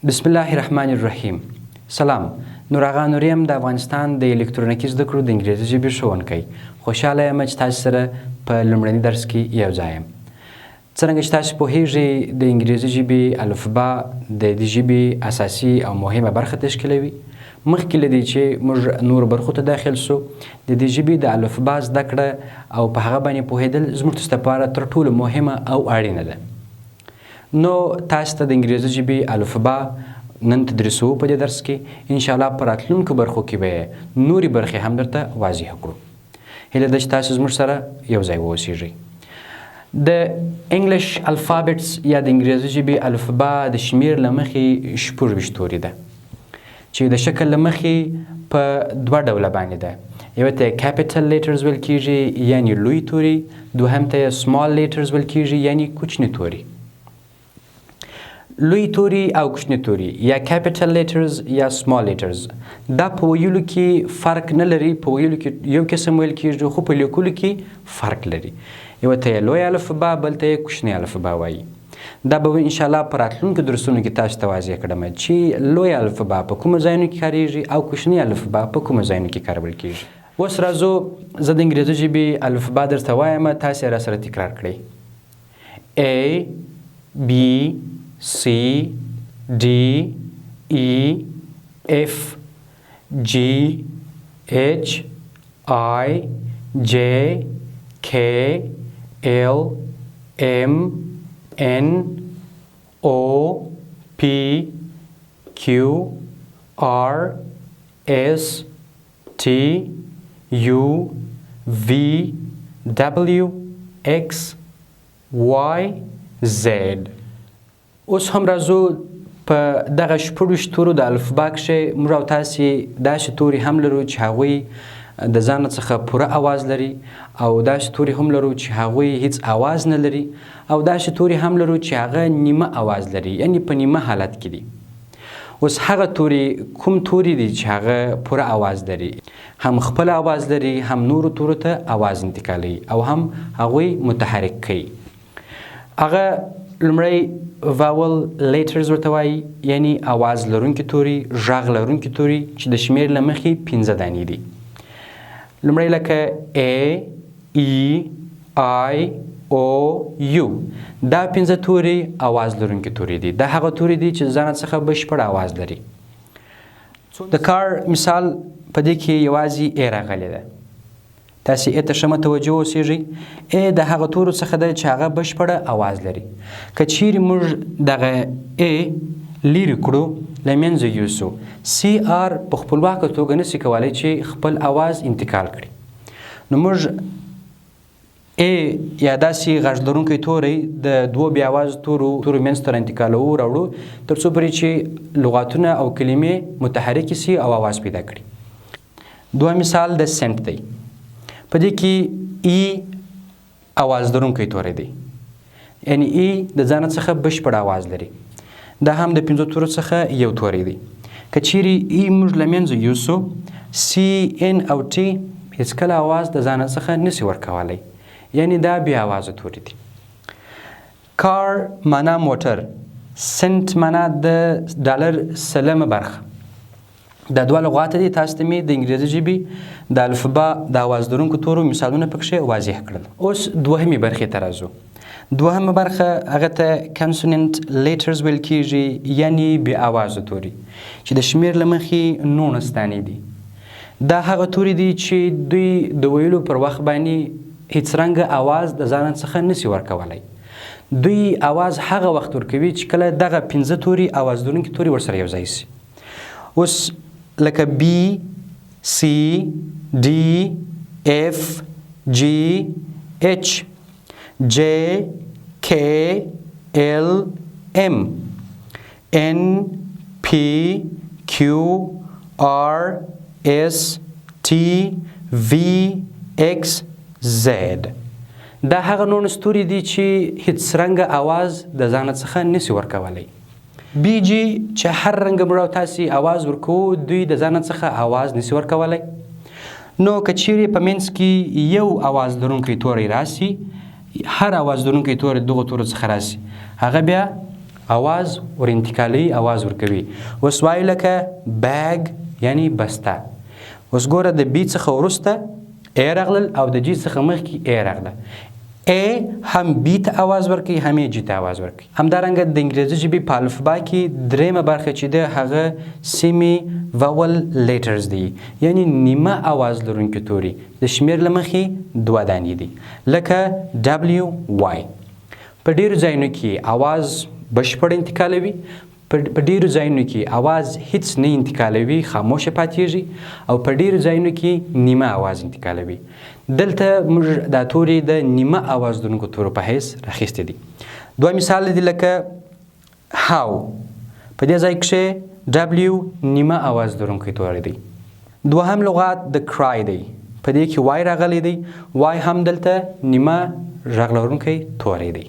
بسم الله الرحمن الرحیم. سلام. نور آغا نوریم د افغانستان د الکترونیکي زده کړو د انګریزي ژبې ښوونکی. خوشحاله یم چې تاسو سره په لومړني درس کې یو ځای یم. څرنګه چې تاسو پوهیږئ د انګریزي ژبې الفبا د دې ژبې اساسي او مهمه برخه تشکیلوي. مخکې له دې چې موږ نور برخو ته داخل سو د دې ژبې د الفبا زده کړه او په هغه باندې پوهېدل زموږ لپاره تر ټولو مهمه او اړینه ده. نو تاسو ته د انګریزي ژبې الفبا نن تدریسو په دې درس کې انشاءالله په راتلونکو برخو کې به نورې برخې هم درته واضح کړو. هیله ده چې تاسو زموږ سره یو ځای واوسیږئ. د انګلیش الفابټس یا د انګریزي ژبې الفبا د شمېر له مخې 26 توري ده چې د شکل له مخې په دوه ډوله باندې ده. یو ته کیپیټل لیټرز ویل کیږي یعنی لوی توري، دوهم ته سمال لیټرز ویل کیږي یعنی کوچني توري. لوی توري او کوچني توري یا کیپیټل لیټرز یا سمال لیټرز دا په ویلو کې فرق نه لري. په ویلو کې یو قسم ویل کیږي خو په لیکلو کې فرق لري. یو ته لوی الفبا بل ته کوچني الفبا وایي. دا به انشاءالله په راتلونکو درسونو کې تاسو ته واضح کړم چې لوی الفبا په کومو ځایونو کې کاریږي او کوچني الفبا په کومو ځایونو کې کارول کیږي. اوس راځو زه د انګریزي ژبې الفبا درته وایم، تاسو یې راسره تکرار کړئ. A B C D E F G H I J K L M N O P Q R S T U V W X Y Z. اوس هم راځو په دغه 26 تورو د الفبا کښې موږ او تاسې داسې توري هم لرو چې هغوی د ځان څخه پوره اواز لري او داسې توري هم لرو چې هغوی هیڅ اواز نه لري او داسې توري هم لرو چې هغه نیمه اواز لري یعنی په نیمه حالت کې دي. اوس هغه توري کوم توري دي چې هغه پوره اواز لري، هم خپل اواز لري، هم نورو تورو ته اواز انتقالوي او هم هغوی متحرک کوي. هغه لومړی واول لیټرز ورته وایي یعنی اواز لرونکي توري، غږ لرونکي توري چې د شمېر له مخې 15 دانې دي. لومړی لکه A E I O U دا 15 توري اواز لرونکي توري دي. دا هغه توري دي چې ځان څخه بشپړ اواز لري. د کار مثال په دې کې یوازې A راغلی ده. تاسې ا ته ښه متوجه اوسیږئ. ا د هغه تورو څخه ده چې هغه بشپړه اواز لري. که چیرې موږ دغه ا لیرې کړو له منځه یوسو، سی آر په خپلواکه توګه نسي کولی چې خپل اواز انتقال کړي. نو موږ ا یا داسې غږ لرونکی توری د دوو بې اوازو تورو منځ ته انتقالوو راوړو تر څو پورې چې لغاتونه او کلمې متحرکې سي او اواز پیدا کړي. دوه مثال د سنټ دی. په دې کې ای اواز لرونکی توری دی یعنی ای د ځان څخه بشپړ اواز لري. دا هم د 15 تورو څخه یو توری دی. که چیرې ای موږ له منځه یوسو، سی ان او ټي هېڅکله اواز د ځان څخه نسي ورکولی یعنی دا بې اوازه توري دي. کار معنا موټر، سنټ معنا د ډالر سلمه برخه. دا دوه لغات دي. تاسو ته مې د انګریزي ژبې د الفبا د اواز لرونکو تورو مثالونه پکښې واضح کړل. اوس دوهمې برخې ته راځو. دوهمه برخه هغه ته کنسوننت لیټرز ویل کیږي یعنی بې اوازه توري چې د شمېر له مخې 19 دانې دي. دا هغه توري دي چې دوی د ویلو پر وخت باندې هیڅ رنګه اواز د ځان څخه نسي ورکولی. دوی اواز هغه وخت ورکوي چې کله دغه 15 توري اواز لرونکي توري ورسره یو ځای سي. اوس لکه B C D F G H J K L M N P Q R S T V X Z. دا هغه 19 توري دي چې هیڅ رنګه اواز د ځان څخه نسي ورکولی. بی جی چې هر رنګه موږ او تاسې اواز ورکوو دوی د ځان څخه اواز نسي ورکولی. نو که چیرې په منځ کې یو اواز لرونکی توری راسي، هر اواز لرونکی توری دغو تورو څخه راسي، هغه بیا اواز ور انتقالوي اواز ورکوي. اوس وایو لکه بیگ یعنی بسته. اوس ګوره د بی څخه وروسته ای راغلل او د جی څخه مخکې ای راغله. ای هم بی ته اواز ورکوي هم یې جی ته اواز ورکوي. همدارنګه د انګریزي ژبې په الفبا کې درېیمه برخه چې ده هغه سیمي واول لیټرز دي، یعنی نیمه اواز لرونکي توري. د شمېر له مخې 2 دانې دي لکه دبلیو وای. په ډېرو ځایونو کې اواز بشپړ انتقالوي، په ډېرو ځایونو کې اواز هیڅ نه انتقالوي، خاموشه پاتېږي، او په ډېرو ځایونو کې نیمه اواز انتقالوي. دلته موږ دا توري د نیمه اواز لرونکو تورو په حیث راخیستي دي. 2 مثال دي لکه هاو. په دې ځای کښې دبلیو نیمه اواز لرونکی توری دی. دوهم لغات د کرای دی. په دې کې وای راغلی دی. وای هم دلته نیمه غږ لرونکی توری دی.